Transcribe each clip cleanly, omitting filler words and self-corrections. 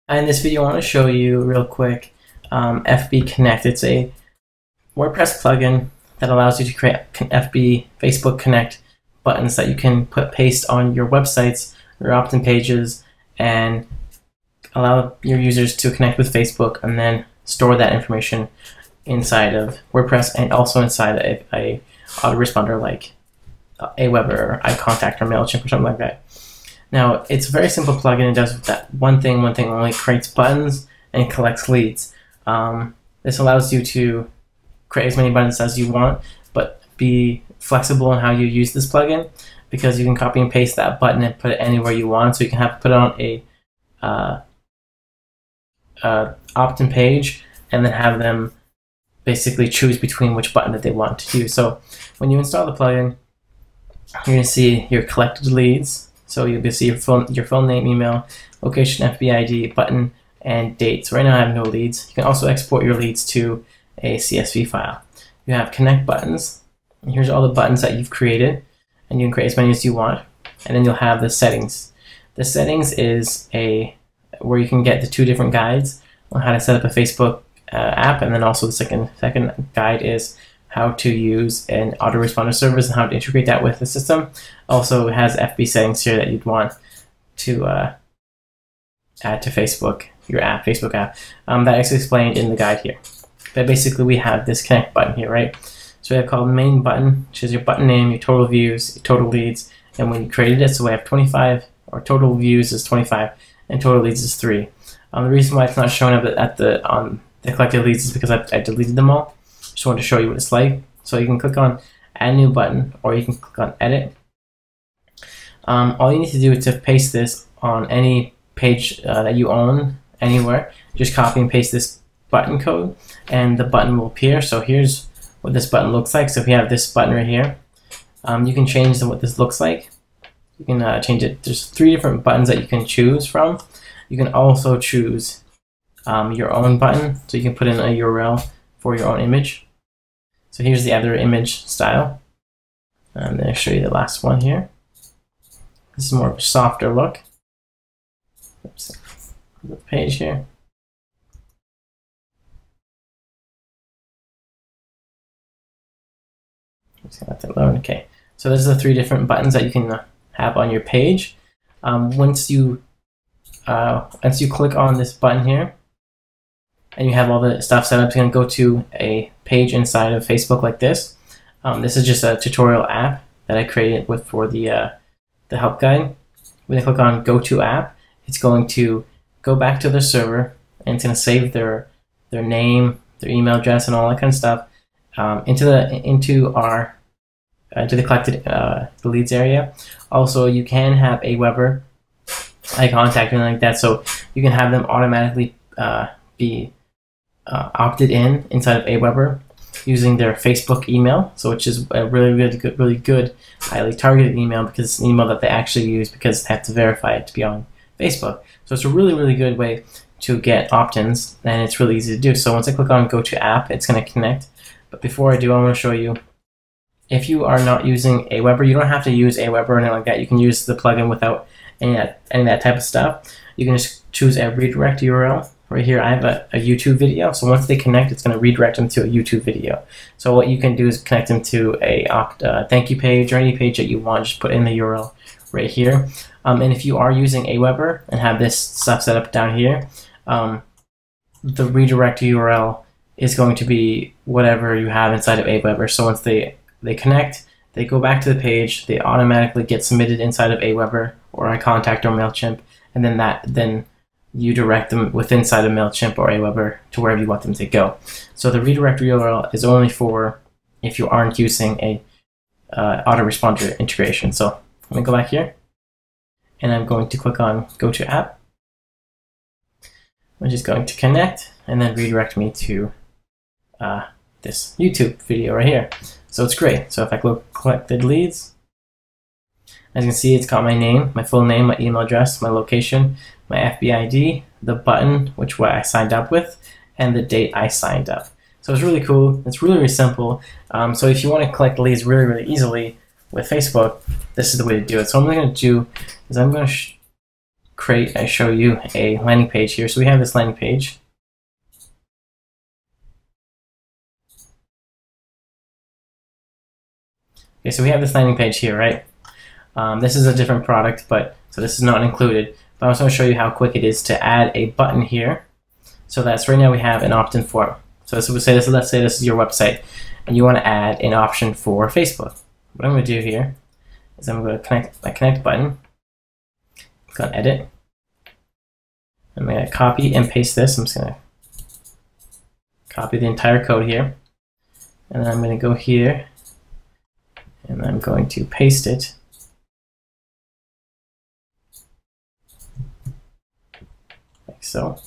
In this video, I want to show you real quick FB Connect. It's a WordPress plugin that allows you to create FB Facebook Connect buttons that you can paste on your websites, your opt-in pages, and allow your users to connect with Facebook and then store that information inside of WordPress and also inside a autoresponder like Aweber or iContact or MailChimp or something like that. Now, it's a very simple plugin. It does that one thing only, creates buttons and collects leads. This allows you to create as many buttons as you want, but be flexible in how you use this plugin, because you can copy and paste that button and put it anywhere you want. So you can put it on a opt-in page and then have them basically choose between which button that they want to use. So when you install the plugin, you're going to see your collected leads. So you'll see your full name, email, location, FB ID, button, and date. So right now I have no leads. You can also export your leads to a CSV file. You have connect buttons. And here's all the buttons that you've created, and you can create as many as you want. And then you'll have the settings. The settings is where you can get the two different guides on how to set up a Facebook app, and then also the second guide is how to use an autoresponder service and how to integrate that with the system. Also, it has FB settings here that you'd want to add to Facebook, your app, Facebook app. That is explained in the guide here. But basically, we have this connect button here, right? So we have called main button, which is your button name, your total views, your total leads, and when you created it, so we have 25, or total views is 25, and total leads is 3. The reason why it's not showing up at the collected leads is because I deleted them all. Just wanted to show you what it's like. So you can click on add new button, or you can click on edit. All you need to do is to paste this on any page that you own anywhere. Just copy and paste this button code and the button will appear. So here's what this button looks like. So if you have this button right here, you can change what this looks like. You can change it. There's 3 different buttons that you can choose from. You can also choose your own button, so you can put in a URL for your own image. So here's the other image style. I'm going to show you the last one here. This is more of a softer look. Oops. The page here. Just gonna let that load. Okay. So those are the 3 different buttons that you can have on your page. Once you click on this button here, and you have all the stuff set up, it's going to go to a page inside of Facebook like this. This is just a tutorial app that I created for the help guide. When you click on Go to App, it's going to go back to the server, and it's going to save their name, their email address, and all that kind of stuff into the collected the leads area. Also, you can have Aweber, iContact, and like that, so you can have them automatically be opted in inside of Aweber using their Facebook email, so which is a really good, highly targeted email, because it's an email that they actually use because they have to verify it to be on Facebook. So it's a really good way to get opt-ins, and it's really easy to do. So once I click on Go to App, it's going to connect. But before I do, I want to show you, if you are not using Aweber, you don't have to use Aweber or anything like that. You can use the plugin without any of that type of stuff. You can just choose a redirect URL. Right here, I have a YouTube video. So once they connect, it's going to redirect them to a YouTube video. So what you can do is connect them to a thank you page or any page that you want. Just put in the URL right here. And if you are using Aweber and have this stuff set up down here, the redirect URL is going to be whatever you have inside of Aweber. So once they connect, they go back to the page, they automatically get submitted inside of Aweber or iContact or MailChimp, and then you direct them inside of MailChimp or Aweber to wherever you want them to go. So the redirect URL is only for if you aren't using a autoresponder integration. So I'm going to go back here, and I'm going to click on Go to App, which is going to connect and then redirect me to this YouTube video right here. So it's great. So if I click collected leads, as you can see, it's got my name, my full name, my email address, my location, my FB ID, the button, which I signed up with, and the date I signed up. So it's really cool. It's really simple. So if you want to collect leads really easily with Facebook, this is the way to do it. So what I'm going to do is I'm going to show you a landing page here. So we have this landing page. Okay, so we have this landing page here, right? This is a different product, so this is not included. But I also want to show you how quick it is to add a button here. So that's right now we have an opt-in form. So let's say this is your website, and you want to add an option for Facebook. What I'm going to do here is I'm going to connect my connect button. Click on edit. I'm going to copy and paste this. I'm just going to copy the entire code here, and then I'm going to go here, and I'm going to paste it. Like so.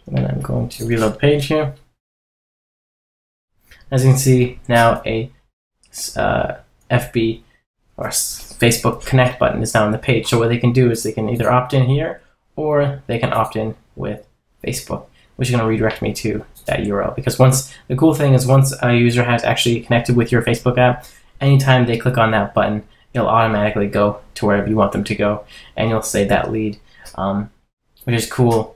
And then I'm going to reload the page here. As you can see, now a FB or Facebook Connect button is now on the page. So what they can do is they can either opt in here, or they can opt in with Facebook, which is going to redirect me to that URL. Because the cool thing is once a user has actually connected with your Facebook app, anytime they click on that button, it'll automatically go to wherever you want them to go, and you'll save that lead, which is cool.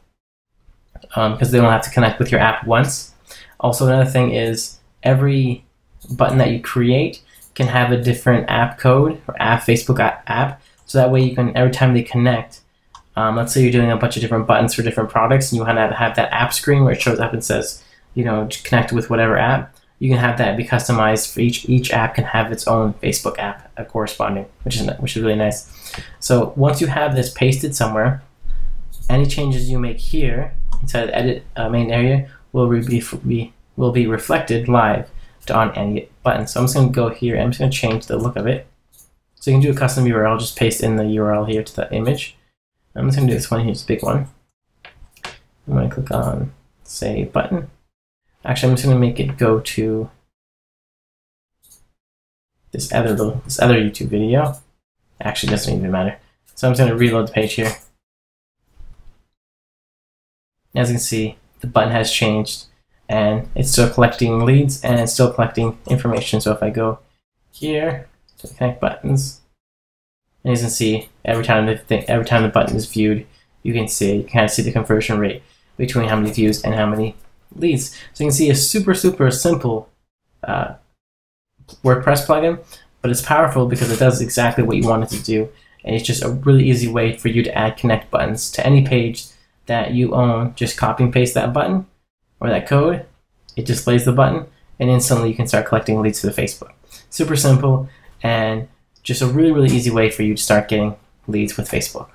Because they don't have to connect with your app once. Also, another thing is every button that you create can have a different app code or Facebook app. So that way you can, every time they connect, let's say you're doing a bunch of different buttons for different products, and you want to have that app screen where it shows up and says, you know, connect with whatever app. You can have that be customized for each app can have its own Facebook app corresponding, which is really nice. So once you have this pasted somewhere, any changes you make here inside the edit main area will be reflected live on any button. So I'm just going to go here and I'm just going to change the look of it. So you can do a custom URL, just paste in the URL here to the image. I'm just going to do this one, here's a big one. I'm going to click on, say, button. Actually, I'm just going to make it go to this other YouTube video. Actually, it doesn't even matter. So I'm just going to reload the page here. As you can see, the button has changed, and it's still collecting leads and it's still collecting information. So if I go here to connect buttons, and as you can see, every time the button is viewed, you can kind of see the conversion rate between how many views and how many leads. So you can see a super simple WordPress plugin, but it's powerful because it does exactly what you want it to do, and it's just a really easy way for you to add connect buttons to any page that you own. Just copy and paste that button or that code, it displays the button, and instantly you can start collecting leads to the Facebook. Super simple, and just a really easy way for you to start getting leads with Facebook.